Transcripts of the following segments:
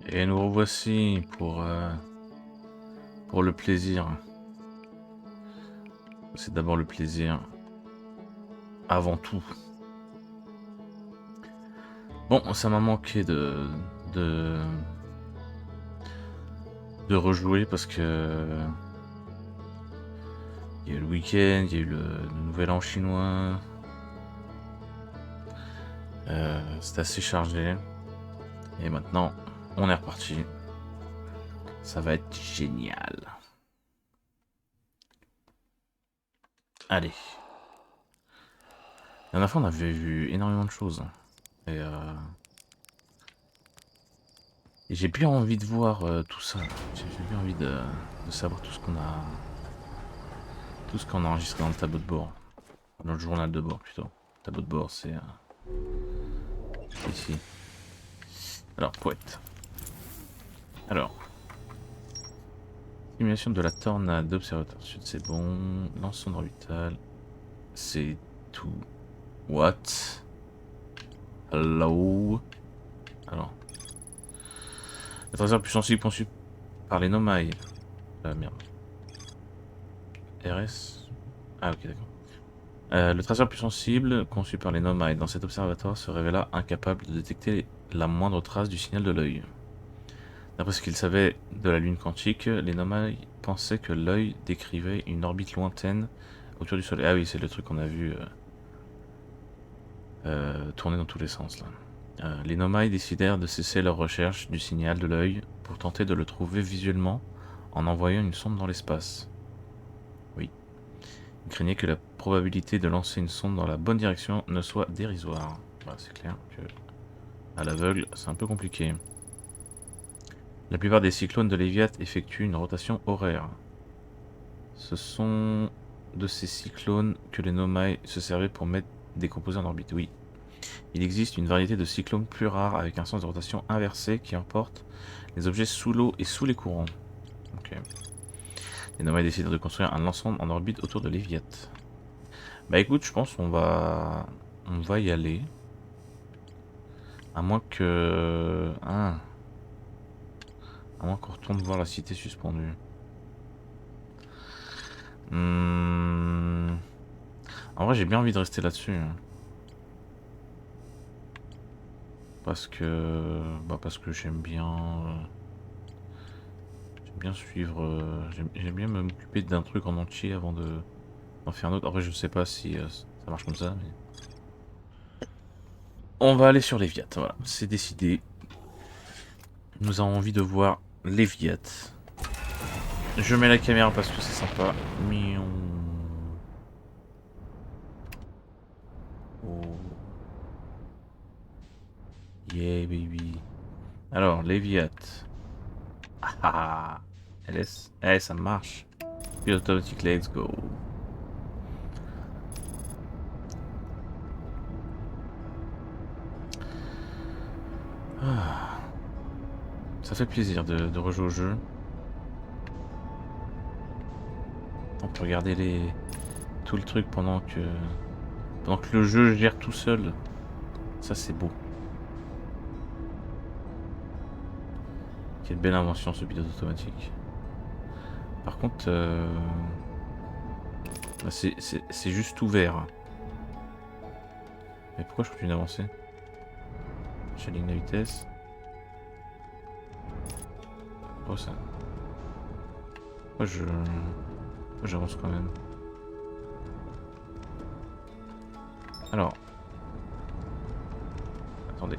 Et nous revoici pour le plaisir. C'est d'abord le plaisir. Avant tout. Bon, ça m'a manqué de, de rejouer parce que il y a eu le week-end, il y a eu le nouvel an chinois. C'était assez chargé. Et maintenant, on est reparti. Ça va être génial. Allez. La dernière fois, on avait vu énormément de choses. Et, et j'ai bien envie de voir tout ça. J'ai bien envie de savoir tout ce qu'on a. Tout ce qu'on a enregistré dans le tableau de bord. Dans le journal de bord plutôt. Le tableau de bord, c'est ici. Alors, poète. Alors. Simulation de la tornade d'observateur sud, c'est bon. Lance sonde orbitale. C'est tout. What? Hello? Alors. Le trésor plus sensible conçu par les Nomai. Merde. RS. Ah, ok, d'accord. Le traceur plus sensible, conçu par les Nomai dans cet observatoire, se révéla incapable de détecter la moindre trace du signal de l'œil. D'après ce qu'ils savaient de la lune quantique, les Nomai pensaient que l'œil décrivait une orbite lointaine autour du Soleil. Ah oui, c'est le truc qu'on a vu tourner dans tous les sens là. Les Nomai décidèrent de cesser leur recherche du signal de l'œil pour tenter de le trouver visuellement en envoyant une sonde dans l'espace. Oui. Ils craignaient que la probabilité de lancer une sonde dans la bonne direction ne soit dérisoire. Bah, c'est clair que à l'aveugle, c'est un peu compliqué. La plupart des cyclones de Léviat effectuent une rotation horaire. Ce sont de ces cyclones que les Nomai se servaient pour mettre des composés en orbite. Oui. Il existe une variété de cyclones plus rares avec un sens de rotation inversé qui emporte les objets sous l'eau et sous les courants. Ok. Les Nomai décident de construire un lance-sonde en orbite autour de Léviat. Bah écoute, je pense qu'on va y aller. À moins que... Ah. À moins qu'on retourne voir la cité suspendue. En vrai, j'ai bien envie de rester là-dessus. Parce que... Bah parce que j'aime bien... J'aime bien suivre... J'aime bien m'occuper d'un truc en entier avant d'en faire un autre. Après, je sais pas si ça marche comme ça, mais... On va aller sur Léviat, voilà. C'est décidé. Nous avons envie de voir Léviat. Je mets la caméra parce que c'est sympa. Miaou. Oh. Yeah, baby. Alors, Léviat. Ah ah. LS. Eh, ça marche. Pilote automatique, let's go. Ah. Ça fait plaisir de rejouer au jeu. On peut regarder tout le truc pendant que le jeu gère tout seul. Ça, c'est beau. Quelle belle invention, ce pilote automatique. Par contre, c'est juste ouvert. Mais pourquoi je continue d'avancer? J'aligne la vitesse. Oh ça. Moi j'avance quand même. Alors. Attendez.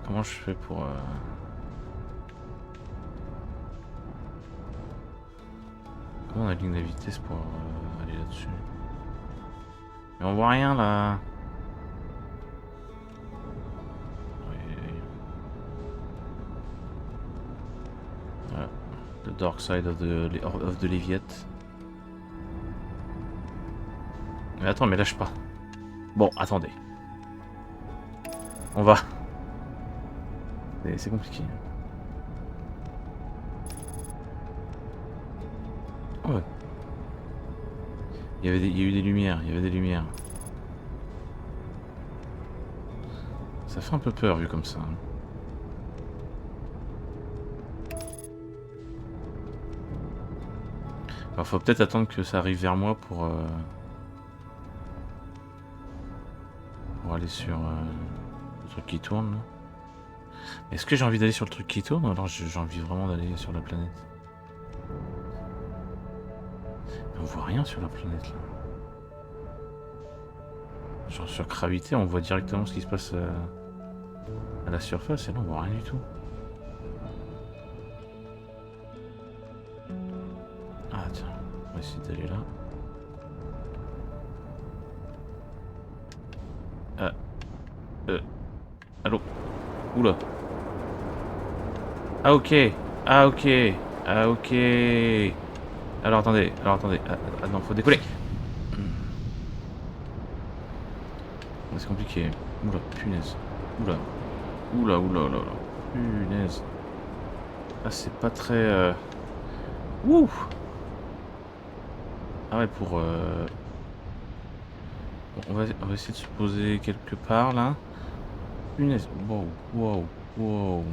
Comment je fais pour... Comment on aligne la vitesse pour aller là-dessus? Mais on voit rien là. Voilà. The dark side of the Léviat. Mais attends, mais lâche pas. Bon, attendez. On va. C'est compliqué. Ouais. Il y a eu des lumières, Ça fait un peu peur vu comme ça. Alors faut peut-être attendre que ça arrive vers moi pour aller sur le truc qui tourne là. Est-ce que j'ai envie d'aller sur le truc qui tourne ou alors j'ai envie vraiment d'aller sur la planète? On voit rien sur la planète là. Genre sur Gravité on voit directement ce qui se passe à la surface et là on voit rien du tout. Ah tiens, on va essayer d'aller là. Allô? Oula. Ah ok. Ah ok. Ah ok. Alors attendez. Ah non, faut décoller. C'est compliqué. Oula, punaise. Oula. Oula. Punaise. Ah c'est pas très... Ouh. Ah ouais pour... On va essayer de se poser quelque part là. Punaise. Wow. On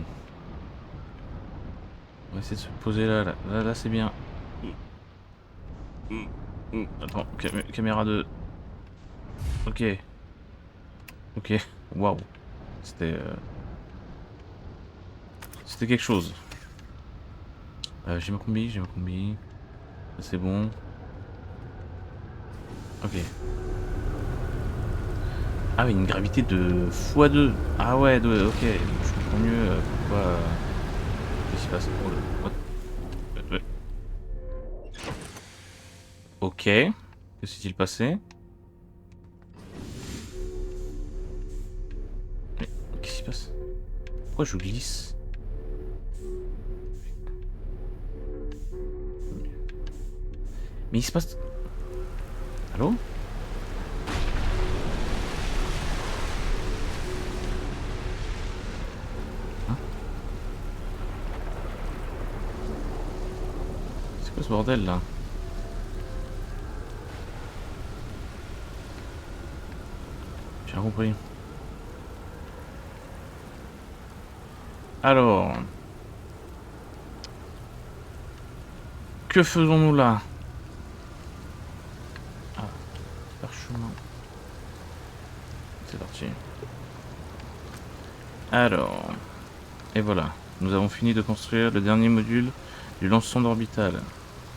va essayer de se poser là c'est bien. Attends, caméra 2. Ok. Waouh. C'était quelque chose. J'ai ma combi. C'est bon. Ok. Ah oui, une gravité de x2. Ah ouais, ok. Je comprends mieux pourquoi... Qu'est-ce qui se passe? Oh, what? Ok. Que s'est-il passé? Mais qu'est-ce qui se passe? Pourquoi je glisse? Mais il se passe... Allô? Hein? C'est quoi ce bordel là? J'ai rien compris. Alors... Que faisons-nous là? Ah, parchemin. C'est parti. Alors... Et voilà. Nous avons fini de construire le dernier module du lance-sonde orbital.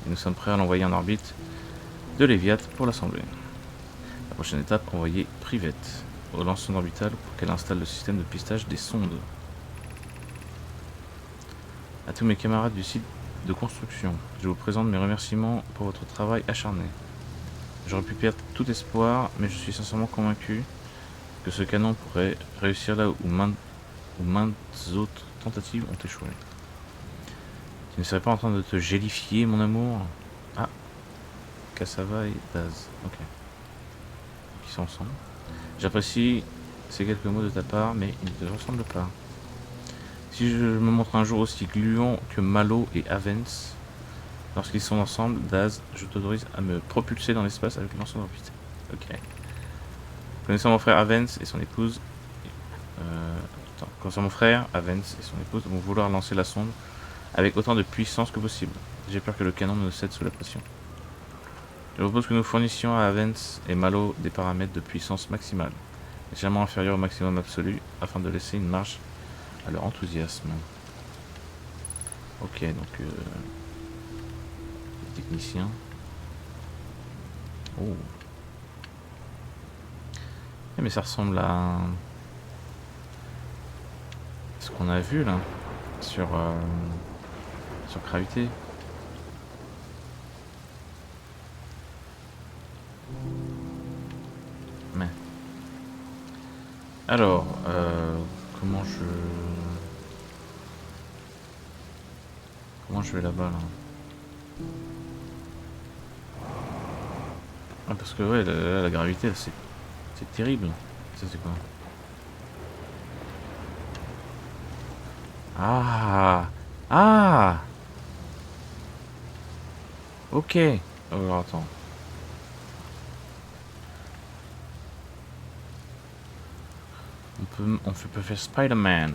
Et nous sommes prêts à l'envoyer en orbite de Léviat pour l'assembler. La prochaine étape, envoyer Privette au lance-sonde orbital pour qu'elle installe le système de pistage des sondes. À tous mes camarades du site de construction, je vous présente mes remerciements pour votre travail acharné. J'aurais pu perdre tout espoir, mais je suis sincèrement convaincu que ce canon pourrait réussir là où maintes autres tentatives ont échoué. Tu ne serais pas en train de te gélifier, mon amour? Ah, Cassava et Daz. Ok. Ils sont ensemble. J'apprécie ces quelques mots de ta part, mais ils ne te ressemblent pas. Si je me montre un jour aussi gluant que Malo et Avens, lorsqu'ils sont ensemble, Daz, je t'autorise à me propulser dans l'espace avec l'ensemble orbite. Ok. Connaissant mon frère Avens et son épouse... Connaissant mon frère, Avens et son épouse vont vouloir lancer la sonde avec autant de puissance que possible. J'ai peur que le canon ne cède sous la pression. Je propose que nous fournissions à Avens et Malo des paramètres de puissance maximale, légèrement inférieurs au maximum absolu, afin de laisser une marge à leur enthousiasme. Ok, donc... technicien. Oh. Mais ça ressemble à... ce qu'on a vu là, sur Gravité. Mais... Alors, comment je vais là-bas là? Ah, parce que ouais, la gravité, c'est terrible. Ça c'est quoi? Ah. Ok. Alors attends. On On peut faire Spider-Man.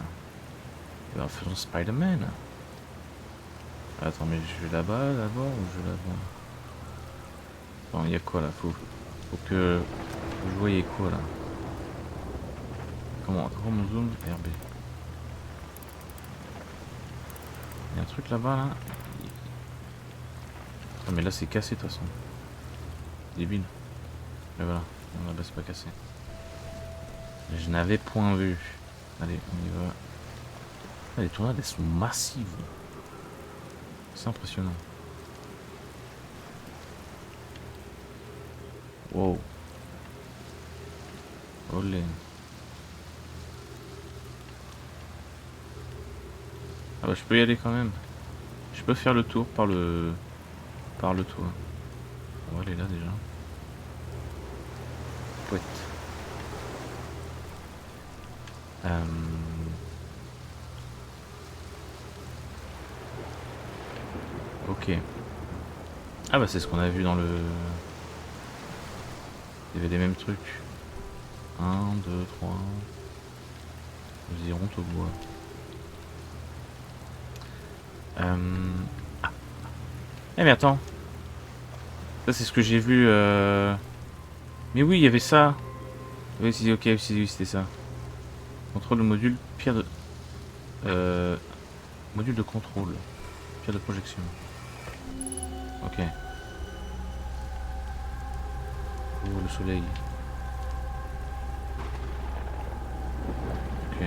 Eh ben, faisons Spider-Man. Attends, mais je vais là-bas d'abord ou je vais là-bas? Bon, il y a quoi là? Faut que vous voyez quoi là? Comment mon zoom? RB. Il y a un truc là-bas là? Ah, mais là c'est cassé de toute façon. Débile. Mais voilà, là-bas c'est pas cassé. Je n'avais point vu. Allez, on y va. Ah, les tournades elles sont massives. C'est impressionnant. Wow. Olé. Ah bah je peux y aller quand même. Je peux faire le tour par le toit. On va aller là déjà. Pouette. Ok. Ah bah c'est ce qu'on a vu dans le... Il y avait les mêmes trucs. 1, 2, 3. Nous irons au bois. Ah. Eh mais attends. Ça c'est ce que j'ai vu. Mais oui, il y avait ça. Oui, c'est ok, oui, c'était ça. Contrôle le module, pierre de... module de contrôle. Pierre de projection. Ok. Oh, le soleil. Ok.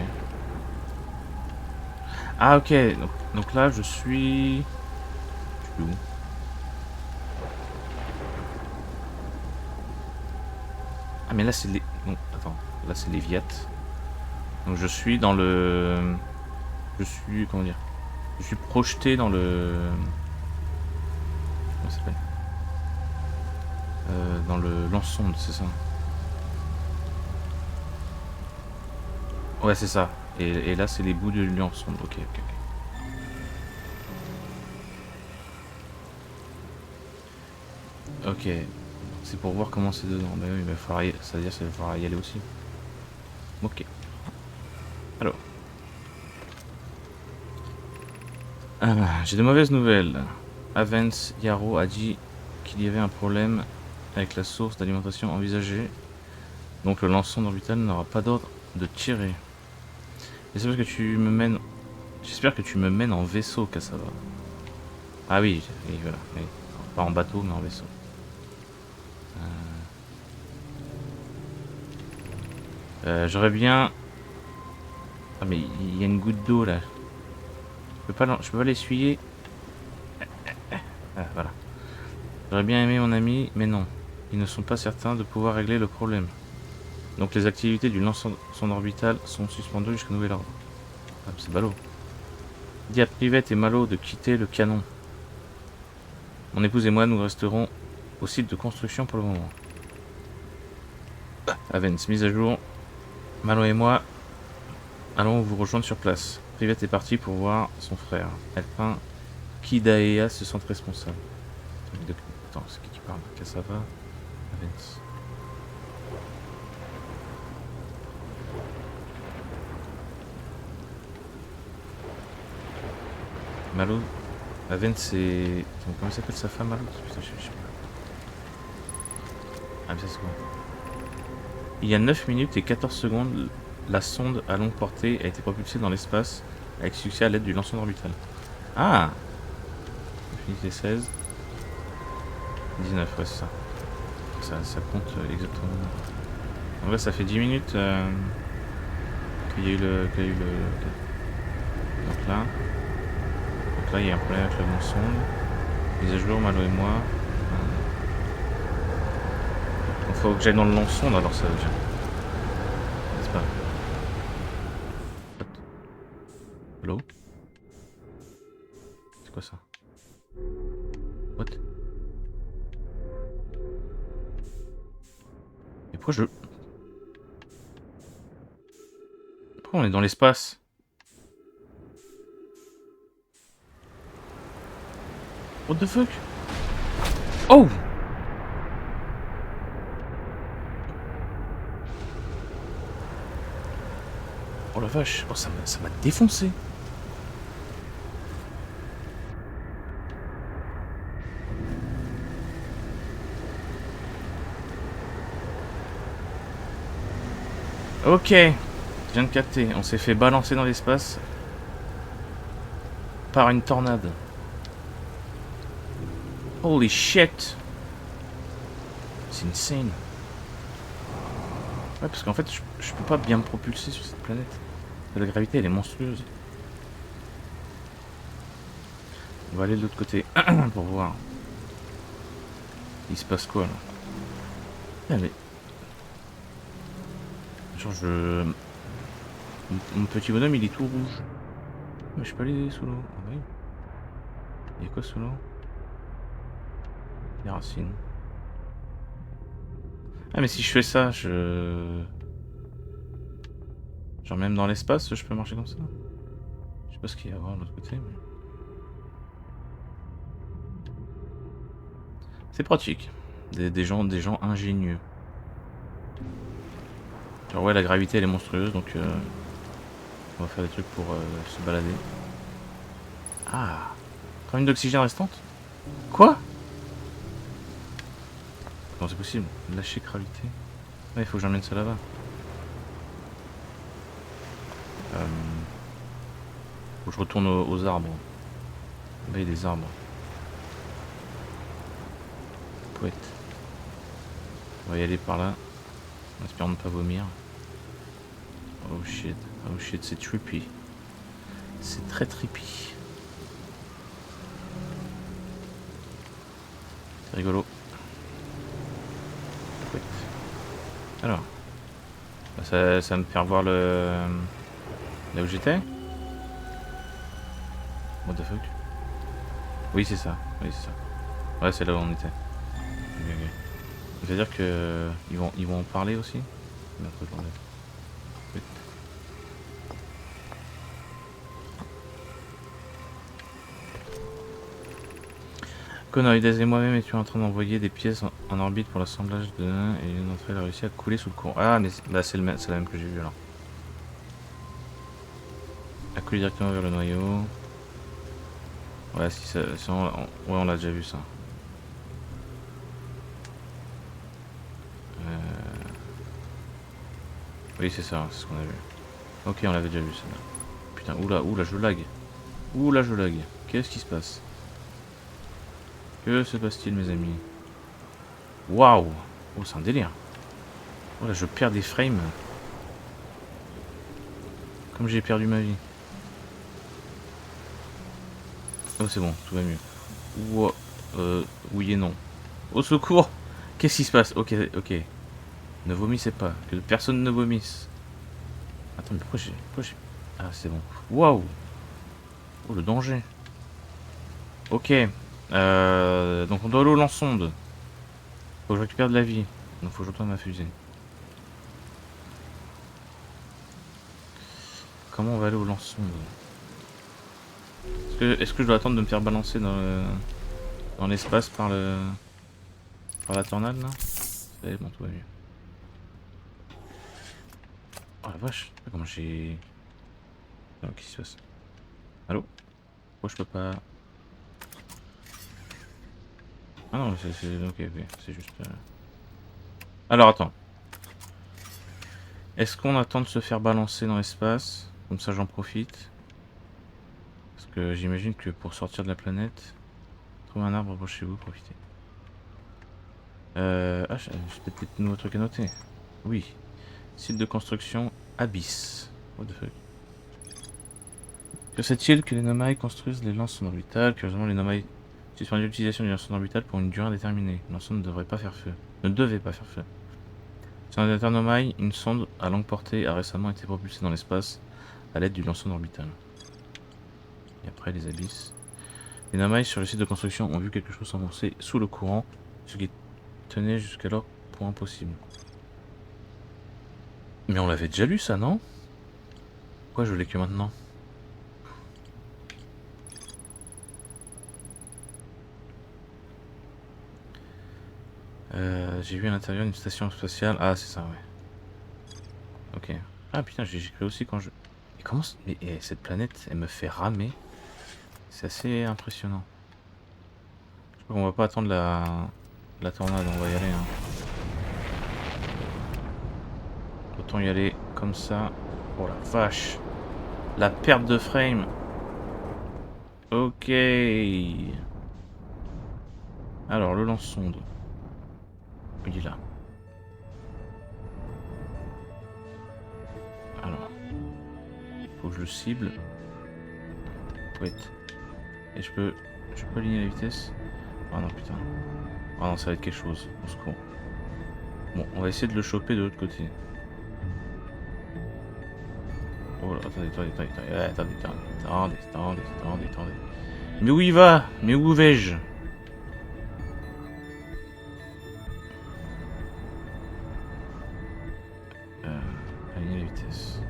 Ah ok, donc là je suis... Je suis où? Ah mais là c'est les... Non, attends. Là c'est les Viat. Donc je suis dans le... Je suis... Comment dire? Je suis projeté dans le... Comment ça s'appelle? Dans le lance-sonde, c'est ça? Ouais, c'est ça. Et là, c'est les bouts de lance-sonde. Ok, ok, ok. Ok. C'est pour voir comment c'est dedans. Bah oui, il va falloir y... ça veut dire qu'il va falloir y aller aussi. Ok. Alors. J'ai de mauvaises nouvelles. Avens Yarrow a dit qu'il y avait un problème avec la source d'alimentation envisagée. Donc le lance-sonde orbital n'aura pas d'ordre de tirer. J'espère que tu me mènes... J'espère que tu me mènes en vaisseau, Cassava. Ah oui, oui, voilà. Oui. Pas en bateau, mais en vaisseau. J'aurais bien... Ah mais il y a une goutte d'eau là. Je peux pas l'essuyer. Ah, voilà. J'aurais bien aimé mon ami, mais non. Ils ne sont pas certains de pouvoir régler le problème. Donc les activités du lance-sonde orbital sont suspendues jusqu'à nouvel ordre. Ah, c'est ballot. Dis à Privette et Malo de quitter le canon. Mon épouse et moi, nous resterons au site de construction pour le moment. Avens, mise à jour. Malo et moi allons vous rejoindre sur place. Privette est partie pour voir son frère. Elle craint qu'Idaea se sente responsable. Attends, c'est qui parle? Cassava? Avens. Malo. Avens c'est... Comment s'appelle sa femme, Malo? Putain, je sais pas. Ah mais ça c'est quoi? Il y a 9 minutes et 14 secondes, la sonde à longue portée a été propulsée dans l'espace avec succès à l'aide du lance-sonde orbital. Ah! 9 minutes et 16. 19, ouais c'est ça. Ça compte exactement. En vrai ça fait 10 minutes qu'il y a eu le... Donc là il y a un problème avec la sonde. Mise à jour, Malo et moi. Il faut que j'aille dans le lance-sonde alors ça veut dire. C'est pas. Hello? C'est quoi ça? What? Mais pourquoi je... Pourquoi on est dans l'espace? What the fuck? Oh! Oh la vache, oh, ça m'a défoncé. Ok, je viens de capter. On s'est fait balancer dans l'espace par une tornade. Holy shit. C'est insane. Ouais, parce qu'en fait, je peux pas bien me propulser sur cette planète. La gravité, elle est monstrueuse. On va aller de l'autre côté pour voir. Il se passe quoi là? Ah, mais... Genre je... Mon petit bonhomme il est tout rouge. Mais je peux aller sous l'eau. Ah oui. Il y a quoi sous l'eau? Des racines. Ah mais si je fais ça, genre même dans l'espace, je peux marcher comme ça. Je sais pas ce qu'il y a à voir de l'autre côté, mais... C'est pratique. Des gens ingénieux. Genre ouais, la gravité elle est monstrueuse, donc on va faire des trucs pour se balader. Ah, combien d'oxygène restante? Quoi? Comment c'est possible? Lâcher gravité. Ouais, il faut que j'emmène ça là-bas. Faut que je retourne aux arbres. Là, il y a des arbres. Pouette. On va y aller par là. En espérant ne pas vomir. Oh shit, c'est trippy. C'est très trippy. C'est rigolo. Pouette. Alors. Ça va me faire voir le... Là où j'étais? What the fuck? Oui, c'est ça. Oui, c'est ça. Ouais, c'est là où on était. Ok. C'est-à-dire que ils vont en parler aussi? Mais attendez. Oui. Conoides et moi-même étions en train d'envoyer des pièces en orbite pour l'assemblage de... Et une d'entre elles a réussi à couler sous le courant. Ah, mais bah, c'est la même que j'ai vue alors. A coulé directement vers le noyau. Ouais, si ça... ouais, on l'a déjà vu ça. Oui, c'est ça, c'est ce qu'on a vu. Ok, on l'avait déjà vu ça. Putain, oula, je lag. Oula, je lag. Qu'est-ce qui se passe? Que se passe-t-il, mes amis? Waouh! Oh, c'est un délire. Oh là, je perds des frames. Comme j'ai perdu ma vie. Oh, c'est bon, tout va mieux. Wow. Oui et non. Au secours! Qu'est-ce qui se passe? Ok. Ne vomissez pas. Que personne ne vomisse. Attends, mais pourquoi j'ai... Ah, c'est bon. Waouh! Oh, le danger. Ok. Donc on doit aller au lance-sonde. Faut que je récupère de la vie. Donc faut que je retourne ma fusée. Comment on va aller au lance-sonde? Est-ce que je dois attendre de me faire balancer dans l'espace par la tornade là? C'est bon, tout va mieux. Oh la vache, comment j'ai... Qu'est-ce qui se passe? Allô? Pourquoi je peux pas... Ah non, ok, c'est juste... Alors attends. Est-ce qu'on attend de se faire balancer dans l'espace? Comme ça j'en profite. Parce que j'imagine que pour sortir de la planète... Trouver un arbre chez vous, profitez. Ah, j'ai peut-être de nouveaux trucs à noter. Oui. Site de construction Abyss. What the fuck? Que sait-il que les Nomai construisent les lances orbitales? Curieusement, les Nomai suspendent l'utilisation du lance orbital pour une durée indéterminée. L'ensemble ne devrait pas faire feu. Ne devait pas faire feu. Sur un Nomai, une sonde à longue portée a récemment été propulsée dans l'espace à l'aide du lance orbital. Et après, les abysses. Les Nomai sur le site de construction ont vu quelque chose s'enfoncer sous le courant, ce qui tenait jusqu'alors pour impossible. Mais on l'avait déjà lu ça, non? Pourquoi je l'ai que maintenant? J'ai vu à l'intérieur d'une station spatiale. Ah, c'est ça, ouais. Ok. Ah putain, j'ai cru aussi quand je... Comment... Mais cette planète, elle me fait ramer. C'est assez impressionnant. Je crois qu'on va pas attendre la tornade, on va y aller. Hein. Autant y aller comme ça. Oh la vache. La perte de frame. Ok. Alors, le lance-sonde. Il est là. Alors. Faut que je le cible. Wait. Et je peux aligner la vitesse. Ah non, putain. Ah non, ça va être quelque chose. Au secours. Bon, on va essayer de le choper de l'autre côté. Oh là, attendez. Mais où il va? Mais où vais-je? Aligner la vitesse.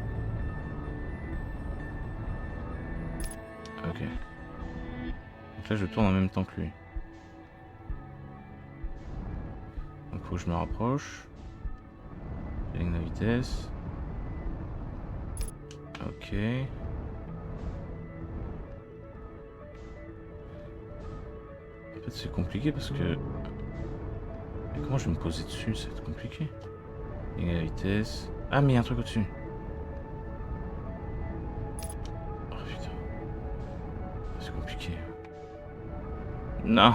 Ok. Donc là, je tourne en même temps que lui. Donc faut que je me rapproche. J'aligne la vitesse. Ok. En fait, c'est compliqué parce que... Mais comment je vais me poser dessus? Ça va être compliqué. Aligner la vitesse. Ah, mais il y a un truc au-dessus. Oh putain. C'est compliqué. Non.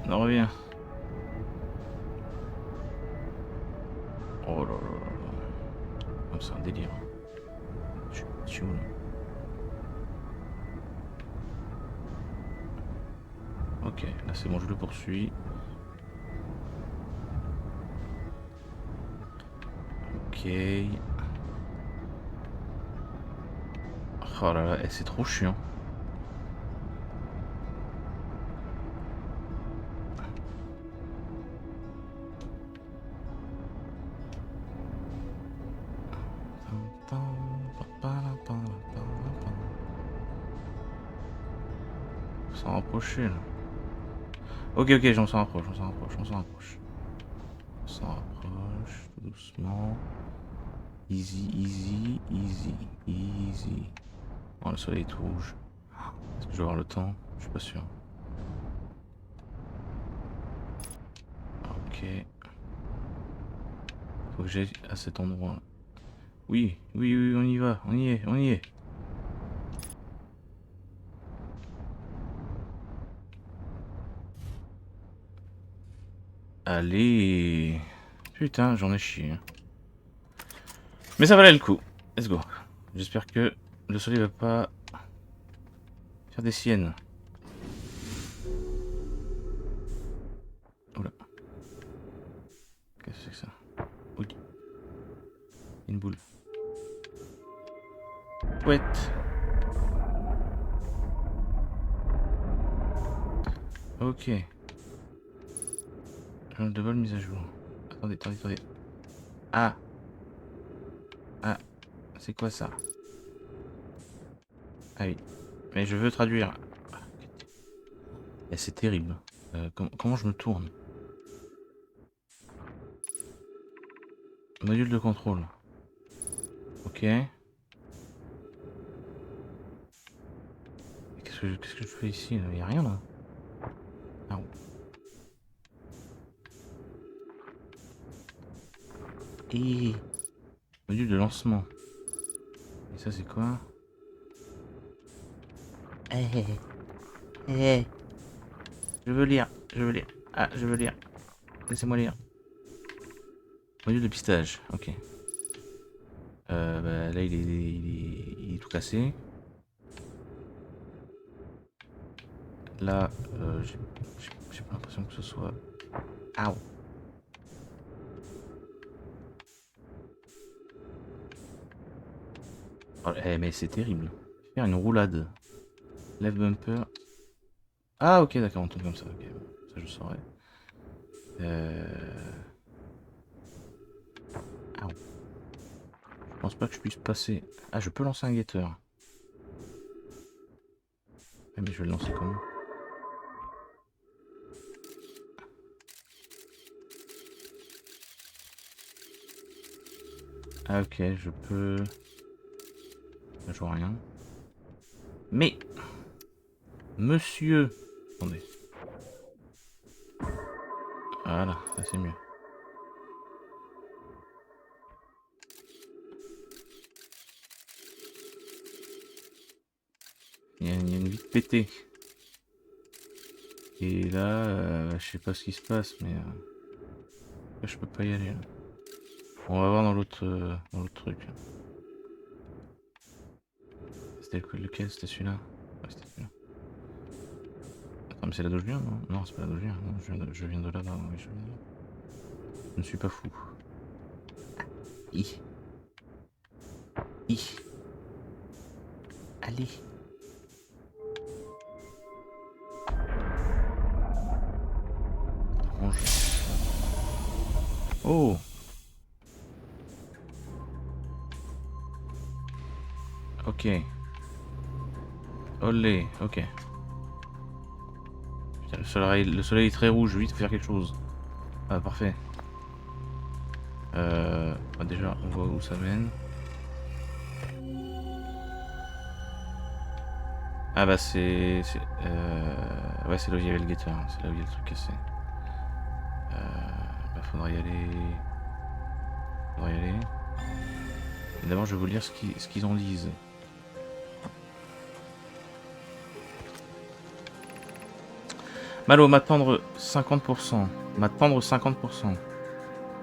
Non, reviens. Oh là là là là. Oh, c'est un délire. Je suis où là? Ok, là c'est bon, je le poursuis. Ok. Oh là là, c'est trop chiant. Faut s'en rapprocher là. Ok, j'en s'en rapproche. On s'en rapproche, tout doucement. Easy. Oh, le soleil est tout rouge. Est-ce que je vais avoir le temps? Je suis pas sûr. Ok. Faut que j'aille à cet endroit. Oui, on y va. On y est. Allez. Putain, j'en ai chié. Mais ça valait le coup. Let's go. J'espère que le soleil va pas faire des siennes. Oula. Qu'est-ce que c'est que ça? Oui. Une boule. Pouette. Ok. Journal de vol mise à jour. Attendez. Ah. C'est quoi ça? Ah oui. Mais je veux traduire. Et c'est terrible. Comment je me tourne? Module de contrôle. Ok. Qu'est-ce que je fais ici? Il n'y a rien là. Ah. Et module de lancement. Et ça c'est quoi? Je veux lire. Ah, je veux lire. Laissez-moi lire. Module de pistage. Ok. Bah, là il est tout cassé. Là, j'ai pas l'impression que ce soit... Ow. Oh, mais c'est terrible. Faire une roulade. Left bumper. Ah ok, d'accord, on tombe comme ça. Ok, ça je saurais. Ow. Je pense pas que je puisse passer... Ah, je peux lancer un guetteur. Mais je vais le lancer comment? Ah ok, je peux... Je vois rien. Mais... Monsieur... Attendez. Voilà, là c'est mieux. Il y a une vitre pétée. Et là, je sais pas ce qui se passe, mais... je peux pas y aller là. On va voir dans l'autre truc. C'était lequel? C'était celui-là? Ouais, c'était celui-là. Attends, mais c'est là d'où je viens, non? Non, c'est pas là d'où je viens. Non, je viens de là, là. Oui, je viens de là. Je ne suis pas fou. I. I. Allez. Range. Oh! Ok. Olé, ok. Putain, le soleil est très rouge, vite, faut faire quelque chose. Ah, parfait. Bah déjà, on voit où ça mène. Ah bah c'est... Ouais, c'est là où il y avait le guetteur, hein. C'est là où il y a le truc cassé. Bah faudra y aller... Faudra y aller. D'abord, je vais vous lire ce qu'ils en disent. Malo, m'attendre 50%. M'attendre 50%. Qu'est-ce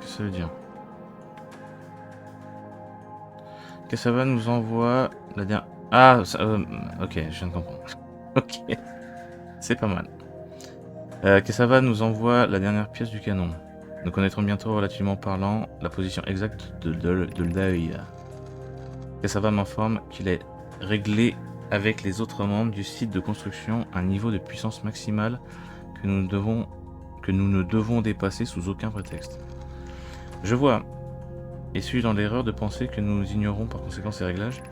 que ça veut dire? Que ça va nous envoie la dernière... Ah, ça, ok, je viens de comprendre. Ok, c'est pas mal. Que ça va nous envoie la dernière pièce du canon. Nous connaîtrons bientôt, relativement parlant, la position exacte de l'œil. Que ça va m'informe qu'il est réglé avec les autres membres du site de construction un niveau de puissance maximale que nous ne devons dépasser sous aucun prétexte. Je vois, et suis dans l'erreur de penser que nous ignorons par conséquent ces réglages.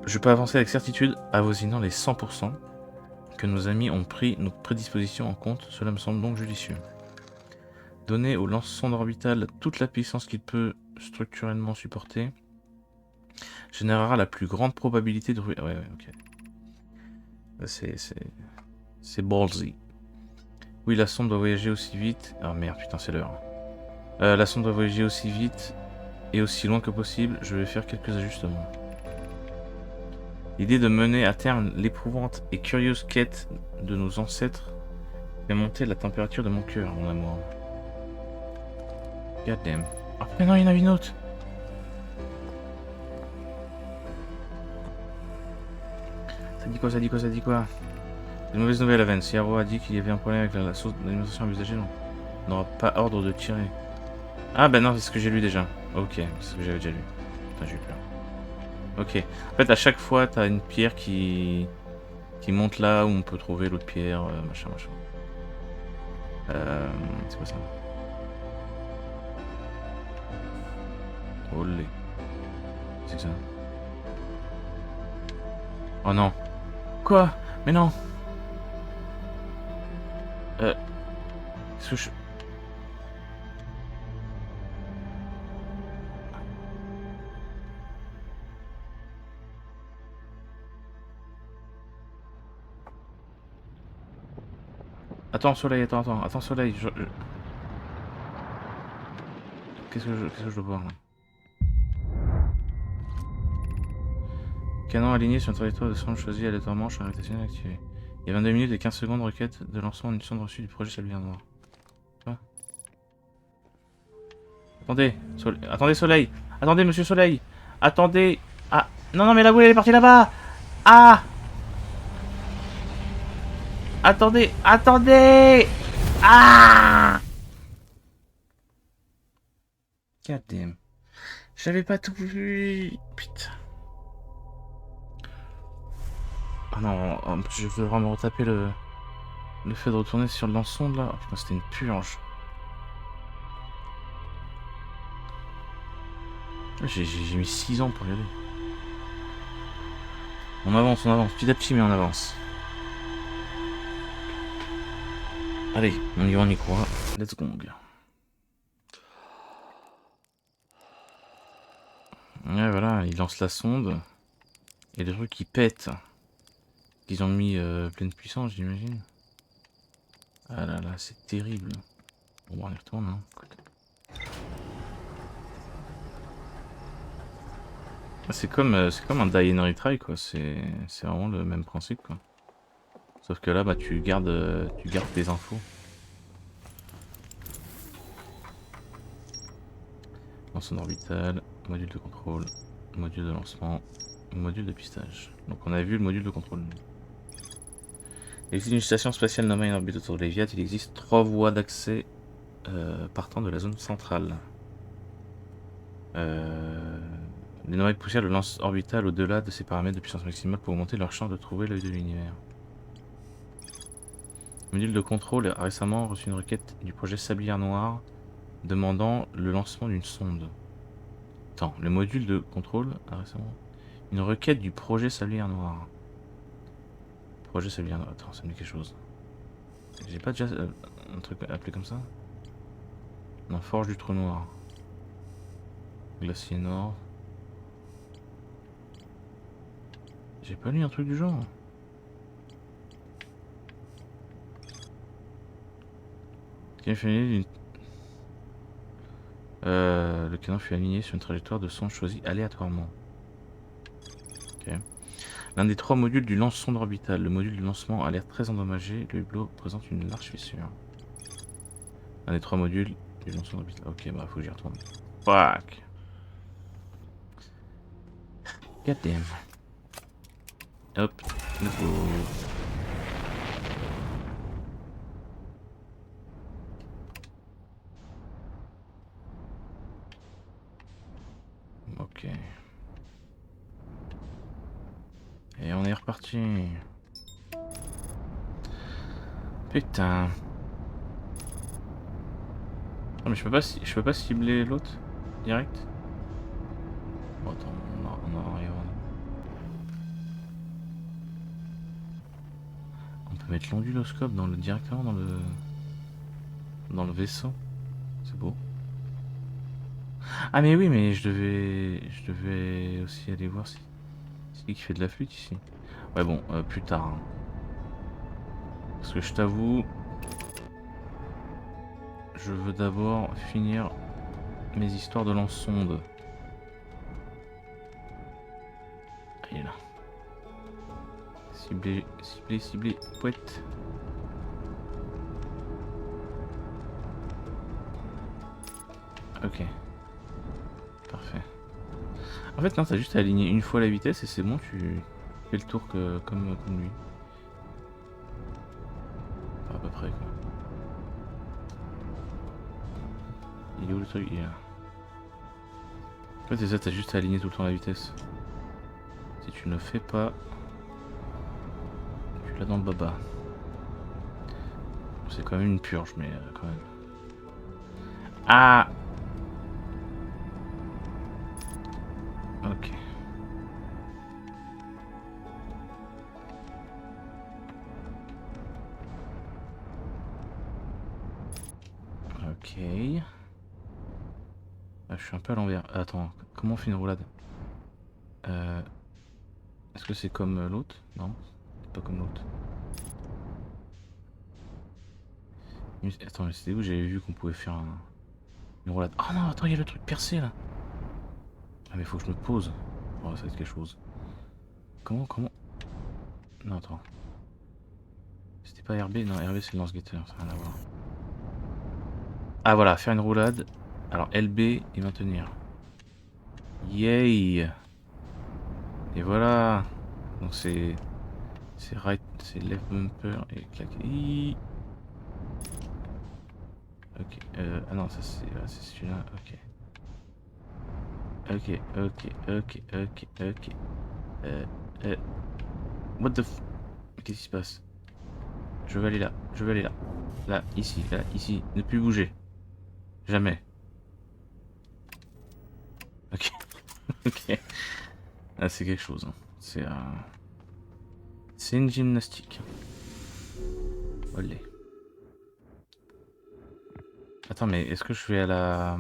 Je peux avancer avec certitude, avoisinant les 100%, que nos amis ont pris nos prédispositions en compte, cela me semble donc judicieux. Donner au lance-sonde orbital toute la puissance qu'il peut structurellement supporter générera la plus grande probabilité de... Ouais, ok. C'est ballsy. Oui, la sonde doit voyager aussi vite... Ah merde, putain, c'est l'heure. La sonde doit voyager aussi vite et aussi loin que possible. Je vais faire quelques ajustements. L'idée de mener à terme l'éprouvante et curieuse quête de nos ancêtres fait monter la température de mon cœur, mon amour. God damn. Ah mais non, il y en a une autre. Ça dit quoi, ça dit quoi, ça dit quoi? Une mauvaise nouvelle, Aven. Si Haro a dit qu'il y avait un problème avec la source d'alimentation envisagée, non. On n'aura pas ordre de tirer. Ah bah non, c'est ce que j'ai lu déjà. Ok, c'est ce que j'avais déjà lu. Putain, j'ai eu peur. Ok. En fait, à chaque fois, t'as une pierre qui monte là où on peut trouver l'autre pierre, machin. C'est quoi ça? Olé. C'est que ça? Oh non. Quoi? Mais non. Qu'est-ce que je... Attends, soleil, attends, soleil. Qu'est-ce que je dois voir là? Canon aligné sur une trajectoire de sonde choisie aléatoirement, champ gravitationnel activé. Il y a 22 minutes et 15 secondes requête de lancement d'une sonde reçue du projet Challenger Noir. Quoi? Attendez, attendez soleil. Attendez monsieur soleil. Attendez. Ah, non non mais la boule elle est partie là-bas. Ah. Attendez. Ah. God damn. J'avais pas tout vu. Putain. Ah non, je veux vraiment retaper le fait de retourner sur le lance-sonde là. Oh, putain, c'était une purge. J'ai mis 6 ans pour y aller. On avance, petit à petit mais on avance. Allez, on y croit. Let's go mon gars. Ouais, voilà, ils lancent la sonde. Et le truc qui pète. Ils ont mis pleine puissance, j'imagine. Ah là là, c'est terrible. Bon, on y retourne, hein. C'est comme un die and retry, quoi. C'est vraiment le même principe, quoi. Sauf que là, bah, tu gardes tes infos. Sonde orbitale, module de contrôle, module de lancement, module de pistage. Donc on a vu le module de contrôle. Il existe une station spatiale nommée en orbite autour de l'Eviat. Il existe 3 voies d'accès partant de la zone centrale. Les nomades poussières le lancent orbital au-delà de ses paramètres de puissance maximale pour augmenter leur chance de trouver l'œil de l'univers. Le module de contrôle a récemment reçu une requête du projet Sablière Noire demandant le lancement d'une sonde. Attends, le module de contrôle a récemment... Une requête du projet Sablière Noire. Projet Sablière Noire. Attends, ça me dit quelque chose. J'ai pas déjà un truc appelé comme ça? Non, Forge du Trou Noir. Glacier Nord. J'ai pas lu un truc du genre. Le canon fut aligné sur une trajectoire de sonde choisie aléatoirement. Ok. L'un des 3 modules du lance-sonde orbital. Le module de lancement a l'air très endommagé. Le hublot présente une large fissure. L'un des 3 modules du lance-sonde orbital. Ok, bah faut que j'y retourne. Fuck. God damn. Hop. Let's go. Ok. Et on est reparti. Putain. Non mais je peux pas cibler l'autre direct. Bon, attends, on arrive. On peut mettre l'onduloscope directement dans le vaisseau. C'est beau. Ah mais oui, mais je devais aussi aller voir si c'est qui fait de la flûte ici. Ouais bon, plus tard, hein. Parce que je t'avoue, je veux d'abord finir mes histoires de lance-sonde. Ah, il est là. Cibler, cibler, cibler, pouette. Ok. Parfait. En fait non, t'as juste à aligner une fois la vitesse et c'est bon, tu fais le tour comme lui. Enfin, à peu près quoi. Il est où le truc? Il est là. En fait c'est ça, t'as juste à aligner tout le temps la vitesse. Si tu ne le fais pas, tu l'as dans le baba. C'est quand même une purge, mais quand même. Ah! Ok. Ok. Ah, je suis un peu à l'envers. Attends, comment on fait une roulade? Est-ce que c'est comme l'autre? Non, c'est pas comme l'autre. Attends, mais c'était où j'avais vu qu'on pouvait faire une roulade? Oh non, attends, il y a le truc percé là. Ah mais faut que je me pose. Oh, ça va être quelque chose. Comment? Non, attends. C'était pas RB? Non, RB c'est le lance-guetteur, ça n'a rien à voir. Ah voilà, faire une roulade. Alors LB et maintenir. Yay! Et voilà! Donc c'est right, c'est left bumper et clac. Ok, ah non, ça c'est celui-là, ok. Ok. Euh, euh, what the f... Qu'est-ce qui se passe? Je veux aller là, je veux aller là. Là, ici, ne plus bouger. Jamais. Ok, ok. Ah, c'est quelque chose, hein. C'est une gymnastique. Olé. Attends, mais est-ce que je vais à la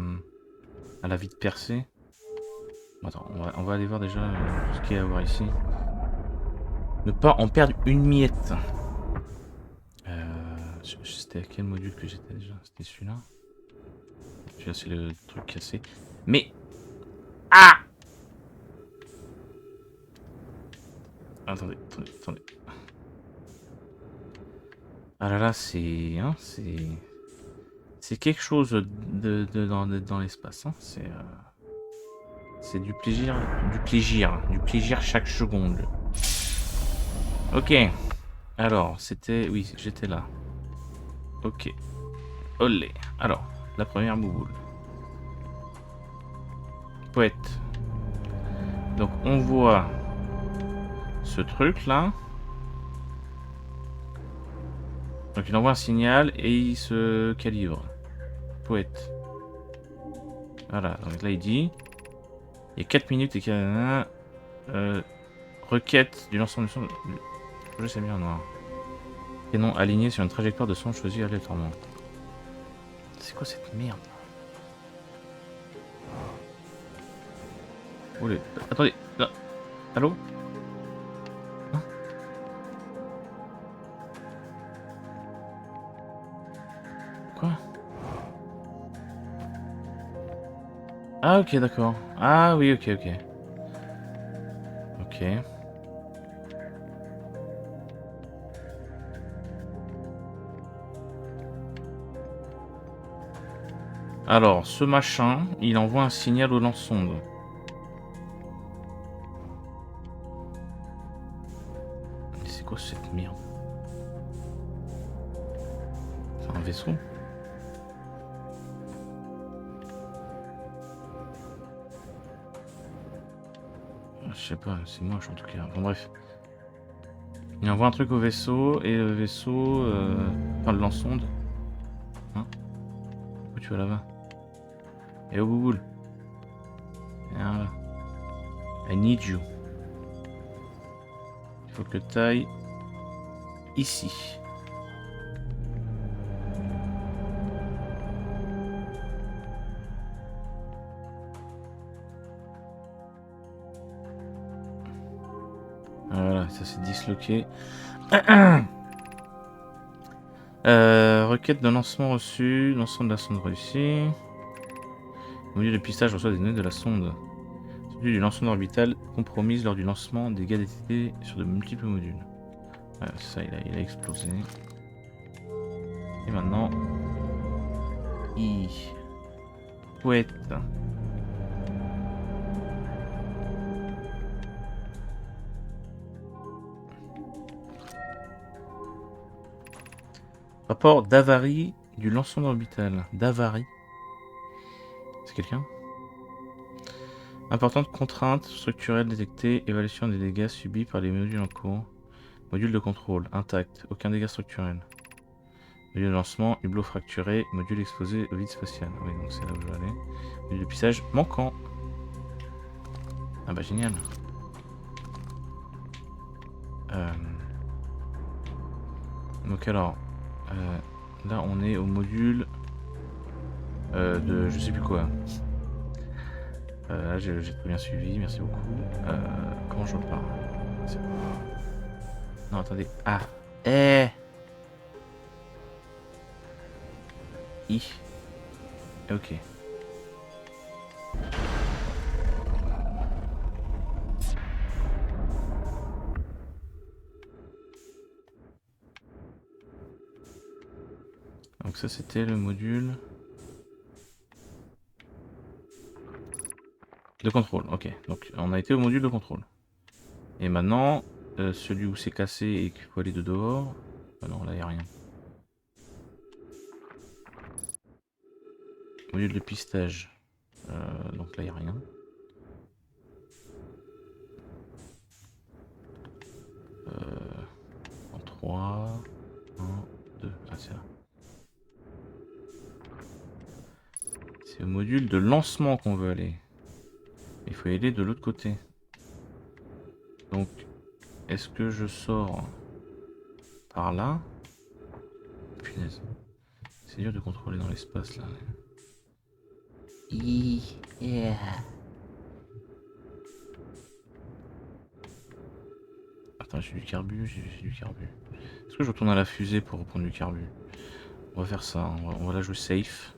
vide percée? Attends, on va aller voir déjà ce qu'il y a à voir ici. Ne pas en perdre une miette. C'était à quel module que j'étais déjà? C'était celui-là. Celui-là, c'est le truc cassé. Mais... Ah! Attendez. Ah là là, c'est... Hein, c'est... C'est quelque chose dans l'espace. Hein. C'est du plaisir. Du plaisir chaque seconde. Ok. Alors, c'était... Oui, j'étais là. Ok. Olé. Alors, la première bouboule. Poète. Donc, on voit ce truc là. Donc, il envoie un signal et il se calibre. Poète. Voilà. Donc là, il dit... Il y a 4 minutes et qu'il y a... requête du lancement du son... Le projet s'est mis en noir. Canon aligné sur une trajectoire de son choisie aléatoirement. C'est quoi cette merde? Oulé. Attendez. Là. Allô? Hein? Quoi? Ah ok d'accord. Ah oui ok. Ok. Alors ce machin, il envoie un signal au lance-sonde. Mais c'est quoi cette merde? C'est un vaisseau? Je sais pas, c'est moche en tout cas. Bon bref. Il envoie un truc au vaisseau et le vaisseau... Enfin le lance-sonde. Hein? Où tu vas là-bas? Et au bouboule. Voilà. I need you. Il faut que tu ailles ici. Voilà, ça s'est disloqué. Requête de lancement reçu. Lancement de la sonde réussi. Le module de pistage reçoit des données de la sonde. Celui du lancement orbital compromise lors du lancement des dégâts détectés sur de multiples modules. Ouais, ça, il a explosé. Et maintenant... Pouette. Rapport d'avarie du lancement orbital. D'avarie. C'est quelqu'un? Importante contrainte structurelle détectée. Évaluation des dégâts subis par les modules en cours. Module de contrôle. Intact. Aucun dégât structurel. Module de lancement. Hublot fracturé. Module exposé au vide spatial. Oui, donc c'est là où je vais aller. Module de pissage manquant. Ah bah génial. Donc alors, là on est au module de je sais plus quoi. Là j'ai très bien suivi, merci beaucoup. Comment je repars? Non attendez. Ah. Ok. Donc ça c'était le module de contrôle. Ok, donc on a été au module de contrôle. Et maintenant, celui où c'est cassé et qu'il faut aller de dehors. Ah non, là il n'y a rien. Module de pistage. Donc là il n'y a rien. En 3, 1, 2. Ah c'est là. C'est au module de lancement qu'on veut aller. Il faut y aller de l'autre côté. Donc, est-ce que je sors par là? Punaise. C'est dur de contrôler dans l'espace là. Yeah. Attends, j'ai du carbu, j'ai du carbu. Est-ce que je retourne à la fusée pour reprendre du carbu? On va faire ça, on va la jouer safe.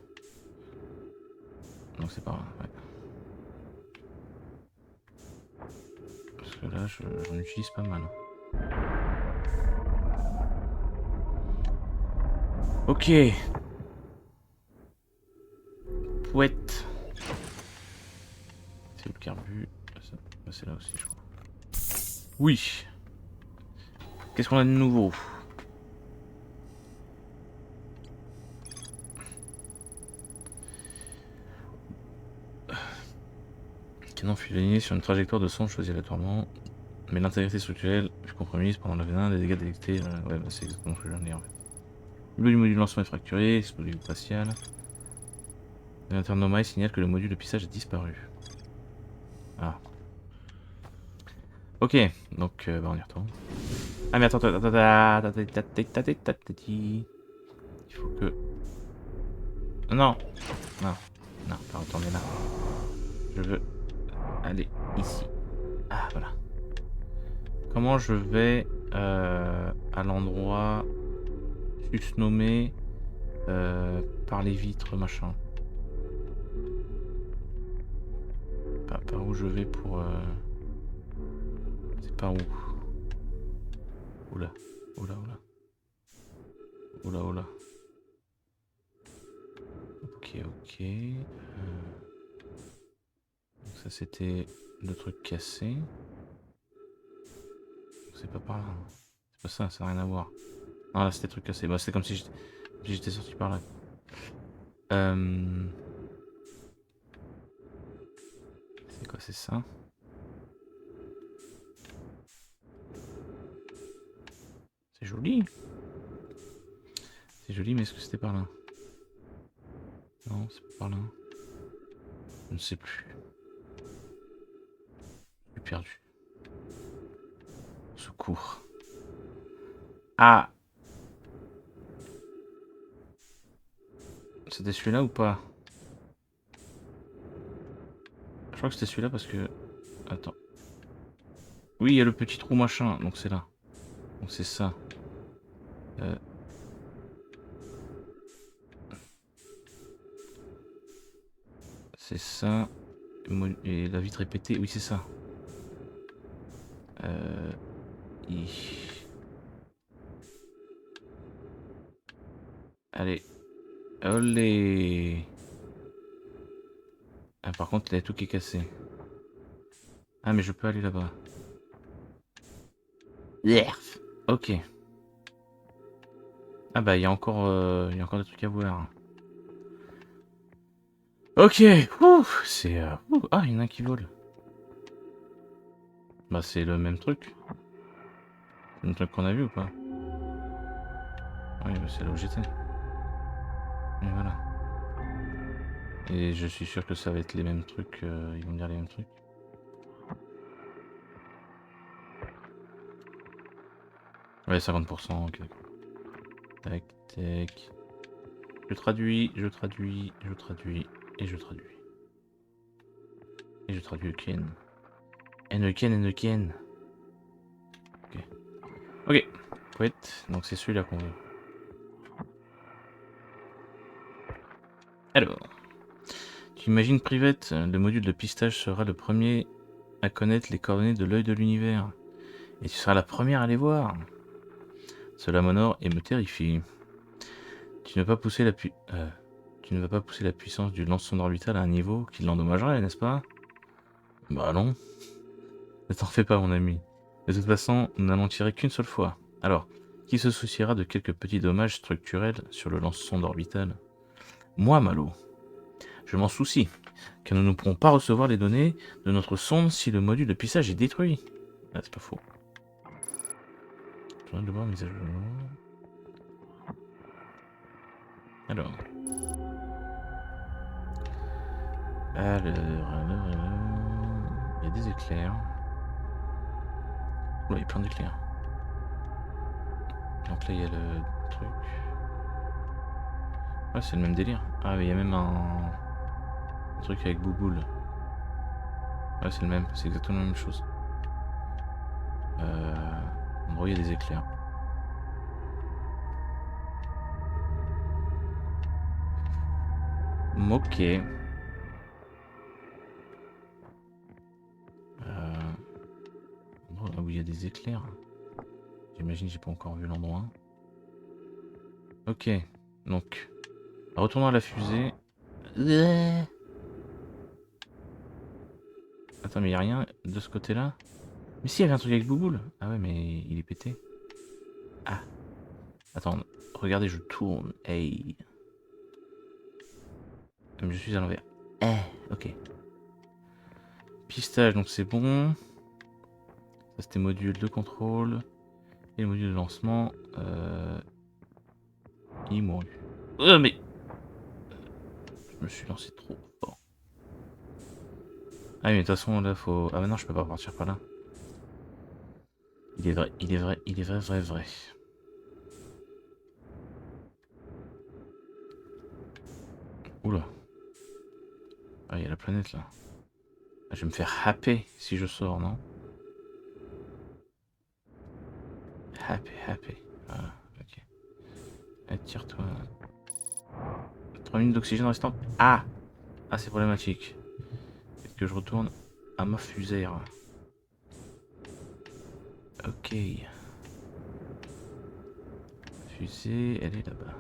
Donc c'est pas grave, ouais. Parce que là, j'en utilise pas mal. Ok. Pouette. C'est le carbu. C'est là aussi, je crois. Oui. Qu'est-ce qu'on a de nouveau? Canon fut aligné sur une trajectoire de son choisie aléatoirement, mais l'intégrité structurelle fut compromise pendant la venin des dégâts détectés. Ouais, bah c'est exactement ce que je viens de dire en fait. Le module de lancement est fracturé, explosif facial. L'internomai signale que le module de pissage a disparu. Ah. Ok, donc bah on y retourne. Ah mais attends, il faut que... Non. Non, non, pas retourner là. Je veux aller ici. Ah voilà. Comment je vais à l'endroit susnommé par les vitres machin? Par où je vais pour... C'est par où? Oula, oula, oula. Oula, oula. Ok, ok. Donc ça c'était le truc cassé. C'est pas par là. C'est pas ça, ça n'a rien à voir. Non là c'était le truc cassé. Bah, c'est comme si j'étais sorti par là. C'est quoi, c'est ça? C'est joli. C'est joli, mais est-ce que c'était par là? Non, c'est pas par là. Je ne sais plus. Je suis perdu. Secours. Ah! C'était celui-là ou pas? Je crois que c'était celui-là parce que... Attends. Oui, il y a le petit trou machin, donc c'est là. Donc c'est ça. C'est ça. Et la vitre est pétée. Oui, c'est ça. Allez. Olé. Ah, par contre, il y a tout qui est cassé. Ah, mais je peux aller là-bas. Ok. Ah bah, il y a encore des trucs à voir. Ok. C'est... Ah, il y en a un qui vole. Bah, c'est le même truc. Le même truc qu'on a vu ou pas? Oui, bah, c'est là où j'étais. Et voilà. Et je suis sûr que ça va être les mêmes trucs. Ils vont me dire les mêmes trucs. Ouais, 50%. Ok. Tac, tac. Je traduis, je traduis, je traduis, et je traduis. Et je traduis Ken. Ken. Ok. Ok. Pouette. Donc c'est celui-là qu'on veut. Alors. Tu imagines, Privette, le module de pistage sera le premier à connaître les coordonnées de l'œil de l'univers. Et tu seras la première à les voir. Cela m'honore et me terrifie. Tu ne vas pas pousser la puissance du lance-sonde orbital à un niveau qui l'endommagerait, n'est-ce pas? Bah non. Ne t'en fais pas, mon ami. De toute façon, nous n'allons tirer qu'une seule fois. Alors, qui se souciera de quelques petits dommages structurels sur le lance-sonde orbital? Moi, Malo. Je m'en soucie, car nous ne pourrons pas recevoir les données de notre sonde si le module de pissage est détruit. Ah, c'est pas faux. Je viens de voir mise à jour. Alors. Il y a des éclairs. Oula, il y a plein d'éclairs. Donc là, il y a le truc. Ah, c'est le même délire. Ah, mais il y a même un truc avec Bouboule. Ouais, c'est le même. C'est exactement la même chose. endroit où il y a des éclairs. Ok. Endroit où il y a des éclairs. J'imagine que j'ai pas encore vu l'endroit. Ok. Donc, retournons à la fusée. Attends, mais il y a rien de ce côté-là? Mais si, il y avait un truc avec Bouboule. Ah ouais, mais il est pété. Ah. Attends, regardez, je tourne. Hey. Comme je suis à l'envers. Eh, ok. Pistage, donc c'est bon. Ça, c'était module de contrôle. Et le module de lancement. Il mourut. Mais je me suis lancé trop fort. Ah, mais de toute façon, là, faut. Ah, mais non, je peux pas partir par là. Il est vrai, il est vrai, il est vrai, vrai, vrai. Oula. Ah, il y a la planète là. Ah, je vais me faire happer si je sors, non? Happy. Voilà, ok. Attire-toi. 3 minutes d'oxygène restantes. Ah! Ah, c'est problématique. Peut-être que je retourne à ma fusée. Ok. Fusée, elle est là-bas.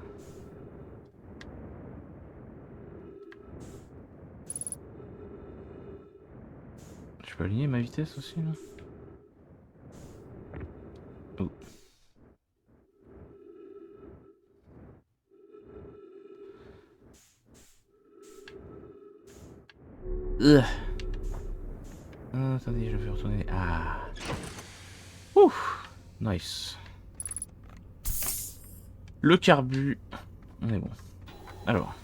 Je peux aligner ma vitesse aussi là? Oh. Ah, attendez, je vais retourner. Ah. Ouf. Nice. Le carbu. On est bon. Alors.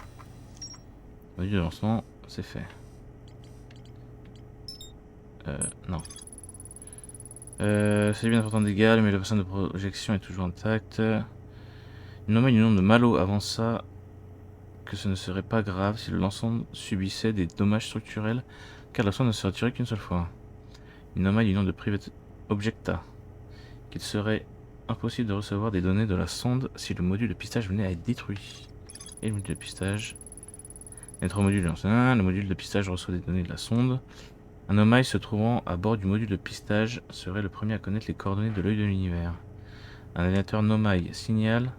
Module de lancement, c'est fait. Non. C'est bien important d'égal, mais le bassin de projection est toujours intact. Il nommait du nom de Malo avant ça que ce ne serait pas grave si le lancement subissait des dommages structurels, car la sonde ne serait tirée qu'une seule fois. Il nomma du nom de Private Objecta qu'il serait impossible de recevoir des données de la sonde si le module de pistage venait à être détruit. Et le module de pistage. Les trois modules le module de pistage reçoit des données de la sonde. Un Nomai se trouvant à bord du module de pistage serait le premier à connaître les coordonnées de l'œil de l'univers. Un navigateur Nomai signale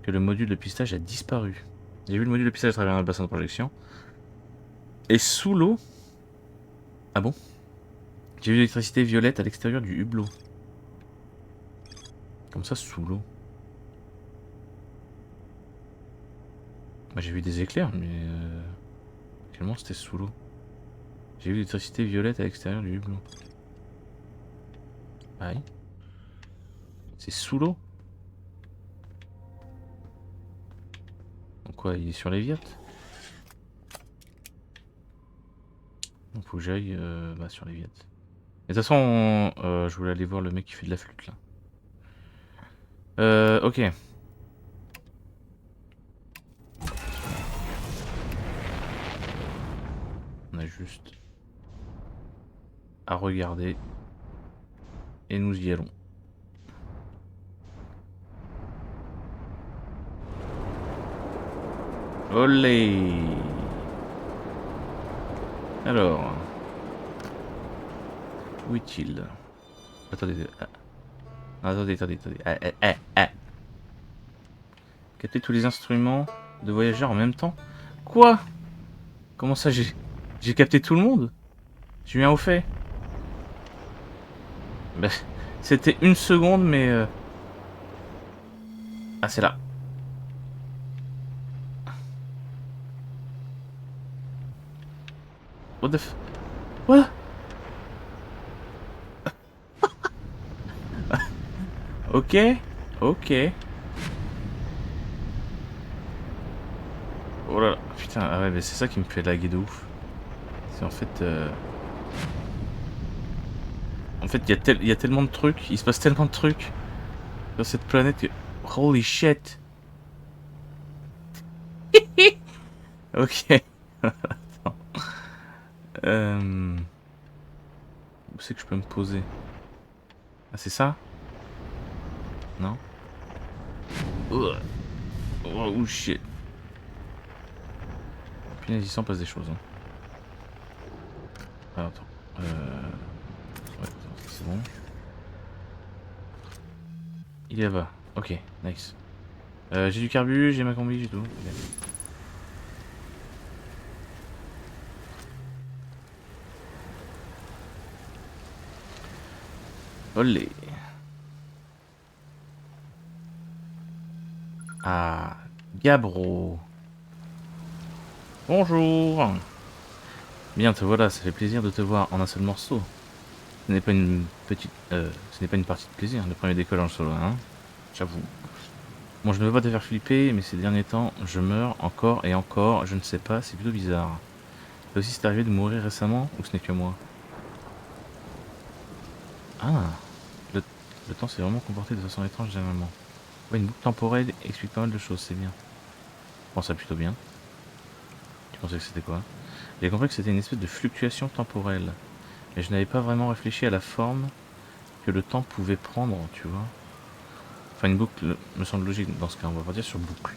que le module de pistage a disparu. J'ai vu le module de pistage à travers un bassin de projection. Et sous l'eau. Ah bon? J'ai vu l'électricité violette à l'extérieur du hublot. Comme ça, sous l'eau. Bah, j'ai vu des éclairs, mais. Quellement c'était sous l'eau. J'ai vu l'électricité violette à l'extérieur du hublot. Aïe. C'est sous l'eau? Donc quoi, il est sur les viertes? Donc faut que j'aille sur les viettes. De toute façon, je voulais aller voir le mec qui fait de la flûte là. Ok. On a juste à regarder. Et nous y allons. Olé! Alors. Où est-il? Attendez. Attendez. Capter tous les instruments de voyageurs en même temps? Quoi? Comment ça j'ai capté tout le monde? Je viens au fait. Bah, c'était une seconde mais Ah c'est là. What the f... What? Ok. Ok. Oh là là. Putain, ah ouais mais c'est ça qui me fait laguer de ouf. C'est en fait... En fait il y a tellement de trucs, il se passe tellement de trucs sur cette planète que... Holy shit. Ok. Où c'est que je peux me poser? Ah c'est ça? Non. Oh, oh shit. Puis il s'en passe des choses. Hein. Alors, attends. Ouais, c'est bon. Il est là-bas. Ok, nice. J'ai du carbu, j'ai ma combi, j'ai tout. Okay. Olé. Ah, Gabro. Bonjour. Bien, te voilà, ça fait plaisir de te voir en un seul morceau. Ce n'est pas une partie de plaisir, le premier d'école en solo, hein. J'avoue. Bon, je ne veux pas te faire flipper, mais ces derniers temps, je meurs encore et encore, je ne sais pas, c'est plutôt bizarre. Toi aussi, c'est arrivé de mourir récemment, ou ce n'est que moi? Ah, le, le temps s'est vraiment comporté de façon étrange dernièrement. Ouais, une boucle temporelle explique pas mal de choses, c'est bien. Bon, ça plutôt bien. Tu pensais que c'était quoi? J'ai compris que c'était une espèce de fluctuation temporelle. Mais je n'avais pas vraiment réfléchi à la forme que le temps pouvait prendre, tu vois. Enfin, une boucle me semble logique dans ce cas, on va partir sur boucle.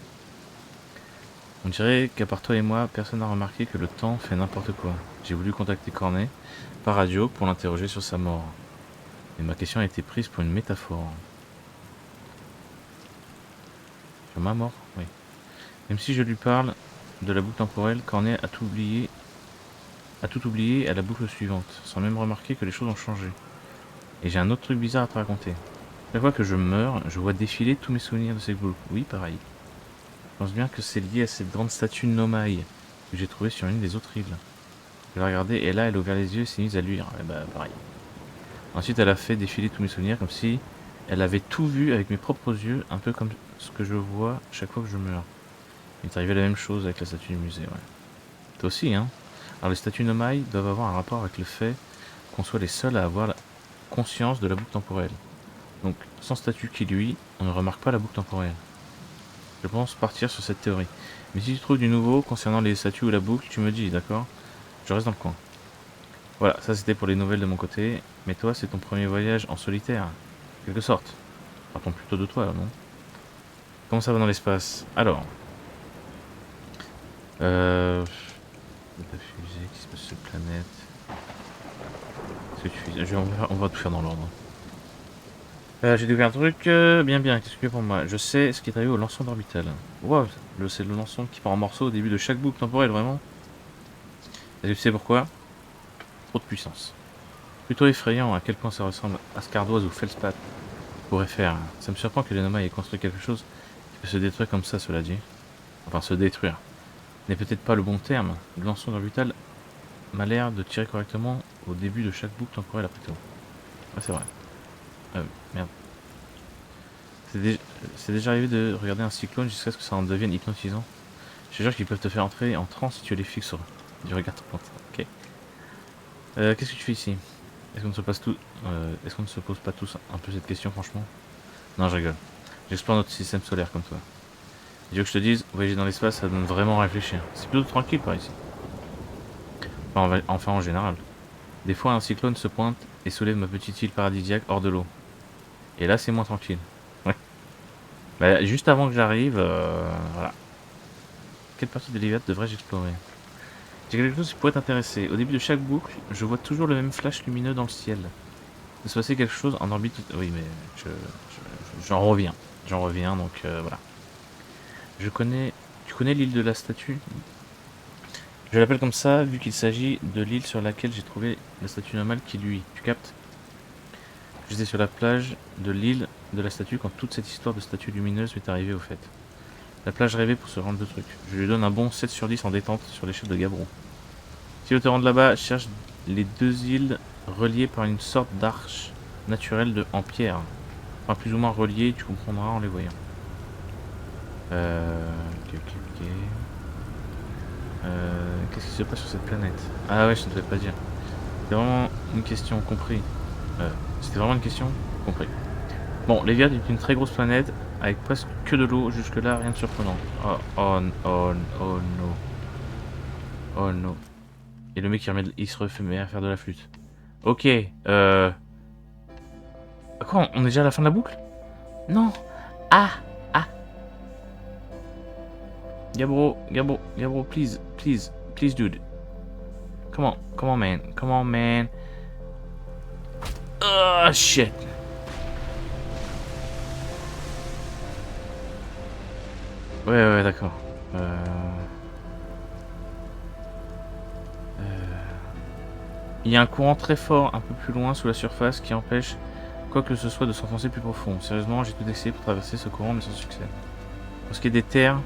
On dirait qu'à part toi et moi, personne n'a remarqué que le temps fait n'importe quoi. J'ai voulu contacter Cornet par radio pour l'interroger sur sa mort. Et ma question a été prise pour une métaphore. Sur ma mort? Oui. Même si je lui parle de la boucle temporelle, Cornet a tout oublié à la boucle suivante, sans même remarquer que les choses ont changé. Et j'ai un autre truc bizarre à te raconter. Chaque fois que je meurs, je vois défiler tous mes souvenirs de ces boucles. Oui, pareil. Je pense bien que c'est lié à cette grande statue Nomai que j'ai trouvée sur une des autres îles. Je l'ai regardée et là, elle a ouvert les yeux et s'est mise à luire. Et bah, pareil. Ensuite, elle a fait défiler tous mes souvenirs comme si elle avait tout vu avec mes propres yeux, un peu comme ce que je vois chaque fois que je meurs. Il est arrivé la même chose avec la statue du musée, ouais. Toi aussi, hein. Alors les statues Nomai doivent avoir un rapport avec le fait qu'on soit les seuls à avoir la conscience de la boucle temporelle. Donc, sans statut qui lui, on ne remarque pas la boucle temporelle. Je pense partir sur cette théorie. Mais si tu trouves du nouveau concernant les statues ou la boucle, tu me dis, d'accord? Je reste dans le coin. Voilà, ça c'était pour les nouvelles de mon côté. Mais toi, c'est ton premier voyage en solitaire, en quelque sorte. Partons plutôt de toi, non? Comment ça va dans l'espace? Alors... La fusée, qui se passe sur planète... Qu'est-ce que tu fais? On va tout faire dans l'ordre. J'ai découvert un truc bien, qu'est-ce que pour moi? Je sais ce qui est arrivé au lancement d'orbital. Wow, c'est le lancement qui part en morceaux au début de chaque boucle temporelle, vraiment. Et tu sais pourquoi? Trop de puissance. Plutôt effrayant à quel point ça ressemble à ce qu'Ardoise ou Feldspath pourrait faire. Ça me surprend que les Nomai aient construit quelque chose qui peut se détruire comme ça, cela dit. Enfin, se détruire. N'est peut-être pas le bon terme. Le lancement d'orbital m'a l'air de tirer correctement au début de chaque boucle temporelle après tout. Ah, c'est vrai. Merde. C'est déjà arrivé de regarder un cyclone jusqu'à ce que ça en devienne hypnotisant. Je te jure qu'ils peuvent te faire entrer en transe si tu les fixes sur du regard trop longtemps. Ok. Qu'est-ce que tu fais ici? Est-ce qu'on ne se pose pas tous un peu cette question, franchement? Non, je rigole. J'explore notre système solaire comme toi. Je veux que je te dise, voyager dans l'espace, ça donne vraiment à réfléchir. C'est plutôt tranquille par ici. Enfin, en général. Des fois, un cyclone se pointe et soulève ma petite île paradisiaque hors de l'eau. Et là, c'est moins tranquille. Ouais. Bah, juste avant que j'arrive, voilà. Quelle partie de l'Iliade devrais-je explorer? J'ai quelque chose qui pourrait t'intéresser. Au début de chaque boucle, je vois toujours le même flash lumineux dans le ciel. Il se passait quelque chose en orbite. Oui, mais j'en reviens. J'en reviens, donc voilà. Tu connais l'île de la statue? Je l'appelle comme ça, vu qu'il s'agit de l'île sur laquelle j'ai trouvé la statue normale qui lui. Tu captes? J'étais sur la plage de l'île de la statue quand toute cette histoire de statue lumineuse m'est arrivée au fait. La plage rêvée pour ce genre de truc. Je lui donne un bon 7 sur 10 en détente sur l'échelle de Gabron. Si tu te rends là-bas, cherche les deux îles reliées par une sorte d'arche naturelle en pierre. Enfin, plus ou moins reliées, tu comprendras en les voyant. Ok. Qu'est-ce qui se passe sur cette planète? Ah ouais, je ne devais pas dire. C'était vraiment une question, compris. C'était vraiment une question, compris. Bon, l'Eliade est une très grosse planète avec presque que de l'eau. Jusque-là, rien de surprenant. Oh no. Oh no. Et le mec il se remet à faire de la flûte. Ok, Quoi, on est déjà à la fin de la boucle? Non. Ah. Ah. Gabro, Gabro, Gabro, please, please, please, dude. Come on, man. Come on, man. Oh, shit. Ouais, d'accord. Il y a un courant très fort un peu plus loin sous la surface qui empêche quoi que ce soit de s'enfoncer plus profond. Sérieusement, j'ai tout essayé pour traverser ce courant mais sans succès. Pour ce qui est des terres,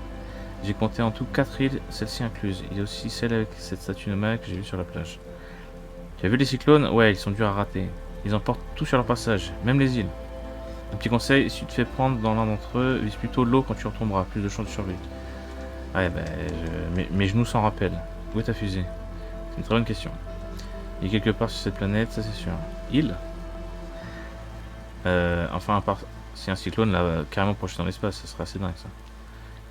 j'ai compté en tout 4 îles, celle-ci incluse. Il y a aussi celle avec cette statue nomade que j'ai vue sur la plage. Tu as vu les cyclones? Ouais, ils sont durs à rater. Ils emportent tout sur leur passage, même les îles. Un petit conseil, si tu te fais prendre dans l'un d'entre eux, vise plutôt l'eau quand tu retomberas, plus de chances de survie. Ouais, mes genoux s'en rappellent. Où est ta fusée? C'est une très bonne question. Il est quelque part sur cette planète, ça c'est sûr. Île? Enfin, à part si un cyclone l'a carrément projeté dans l'espace, ça serait assez dingue ça.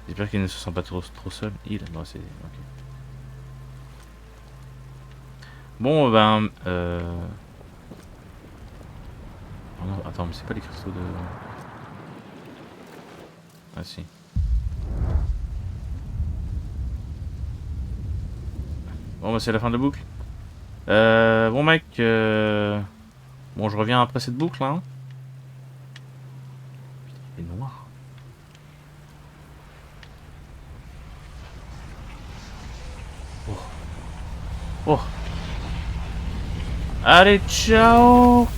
J'espère qu'il ne se sent pas trop seul. Île? Non, c'est. Ok. Bon, ben. Oh non, attends, mais c'est pas les cristaux de. Ah si. Bon, bah c'est la fin de la boucle. Bon mec, bon je reviens après cette boucle hein. Il est noir. Oh. Oh. Allez, ciao.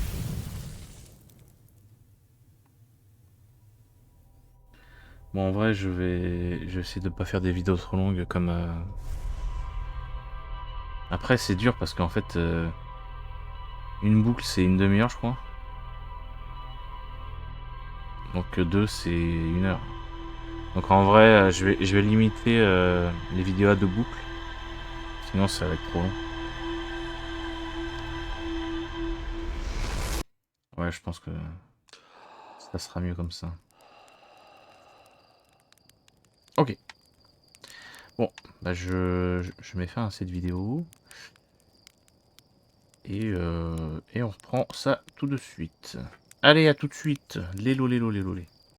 Bon en vrai je vais essayer de pas faire des vidéos trop longues comme Après c'est dur parce qu'en fait une boucle c'est une demi-heure je crois. Donc deux c'est 1 heure. Donc en vrai je vais limiter les vidéos à 2 boucles. Sinon ça va être trop long. Ouais je pense que ça sera mieux comme ça. Ok. Bon, bah je mets fin à cette vidéo. Et on reprend ça tout de suite. Allez, à tout de suite. Lélo, lélo, lélo, lélo.